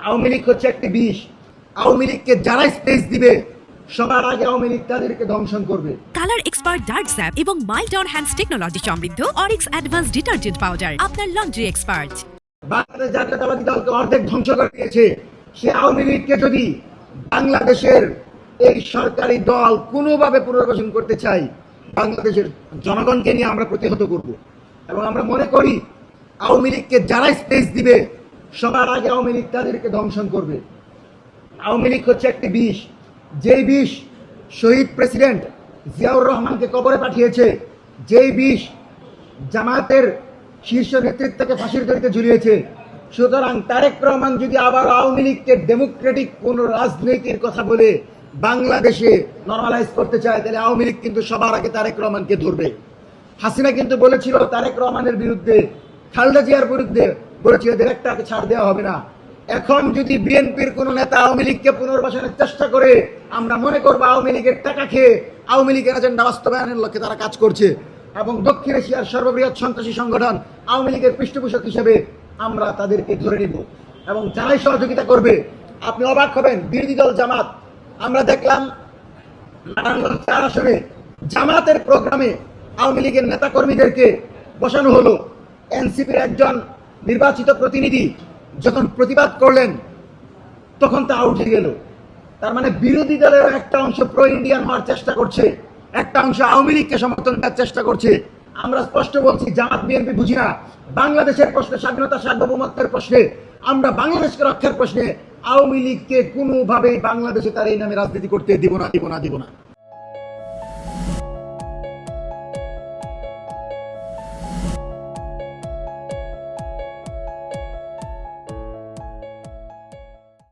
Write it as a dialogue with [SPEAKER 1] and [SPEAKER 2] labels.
[SPEAKER 1] আওয়ামী লীগ হচ্ছে একটি বিষ। আওয়ামী লীগকে যারা স্পেস দিবে সবার আগে আওয়ামী লীগ তাদেরকে ধ্বংসন করবে।
[SPEAKER 2] কালার এক্সপার্ট ডার্ক স্যাপ এবং মাইল্ড অন হ্যান্ডস টেকনোলজি সমৃদ্ধ অরিক্স অ্যাডভান্স ডিটারজেন্ট পাউডার আপনার লন্ড্রি এক্সপার্ট।
[SPEAKER 1] বাংলাদেশ জাতীয়তাবাদী দলকে অর্ধেক ধ্বংস করে দিয়েছে। সে আওয়ামী লীগকে যদি বাংলাদেশের এই সরকারি দল কোনোভাবে পুনর্বাসন করতে চাই, বাংলাদেশের জনগণকে নিয়ে আমরা প্রতিহত করব। এবং আমরা মনে করি আওয়ামী লীগকে যারা স্পেস দিবে সবার আগে আওয়ামী লীগ তাদেরকে ধ্বংসন করবে। আওয়ামী লীগ হচ্ছে একটি বিষ, যেই বিষ শহীদ প্রেসিডেন্ট জিয়াউর রহমানকে কবরে পাঠিয়েছে, যেই বিষ জামায়াতের শীর্ষ নেতৃত্বকে ফাঁসির দড়িতে ঝুলিয়েছে। সুতরাং তারেক রহমান যদি আবার আওয়ামী লীগকে ডেমোক্রেটিক কোন রাজনীতির কথা বলে বাংলাদেশে নরমালাইজ করতে চায়, তাহলে আওয়ামী লীগ কিন্তু সবার আগে তারেক রহমানকে ধরবে। হাসিনা কিন্তু বলেছিল তারেক রহমানের বিরুদ্ধে, খালেদা জিয়ার বিরুদ্ধে বলেছিল ডিরেক্টরকে ছাড় দেওয়া হবে না। এখন যদি বিএনপির কোন নেতা আওয়ামী লীগকে পুনর্বাসনের চেষ্টা করে, আমরা মনে করবো আওয়ামী লীগের টাকা খেয়ে আওয়ামী লীগের এজেন্ডা বাস্তবায়নের লক্ষ্যে তারা কাজ করছে। এবং দক্ষিণ এশিয়ার সর্ববৃহৎ সন্ত্রাসী সংগঠন আওয়ামী লীগের পৃষ্ঠপোষক হিসেবে আমরা তাদেরকে ধরে নিব। এবং যারাই সহযোগিতা করবে, আপনি অবাক হবেন, বিরোধী দল জামাত, আমরা দেখলাম নারায়ণগঞ্জ 4 আসনে জামাতের প্রোগ্রামে আওয়ামী লীগের নেতা কর্মীদেরকে বসানো হলো। এনসিপির একজন নির্বাচিত প্রতিনিধি যখন প্রতিবাদ করলেন তখন তা উঠে গেল। তার মানে বিরোধী দলের একটা অংশ প্রো ইন্ডিয়ান হওয়ার চেষ্টা করছে, একটা অংশ আওয়ামী লীগকে সমর্থন দেওয়ার চেষ্টা করছে। আমরা স্পষ্ট বলছি, জামাত বিএনপি বুঝি না। বাংলাদেশের প্রশ্নে, স্বাধীনতা সার্বভৌমত্বের প্রশ্নে, আমরা বাংলাদেশকে রক্ষার প্রশ্নে আওয়ামী লীগকে কোনোভাবেই বাংলাদেশে তার এই নামে রাজনীতি করতে দিব না।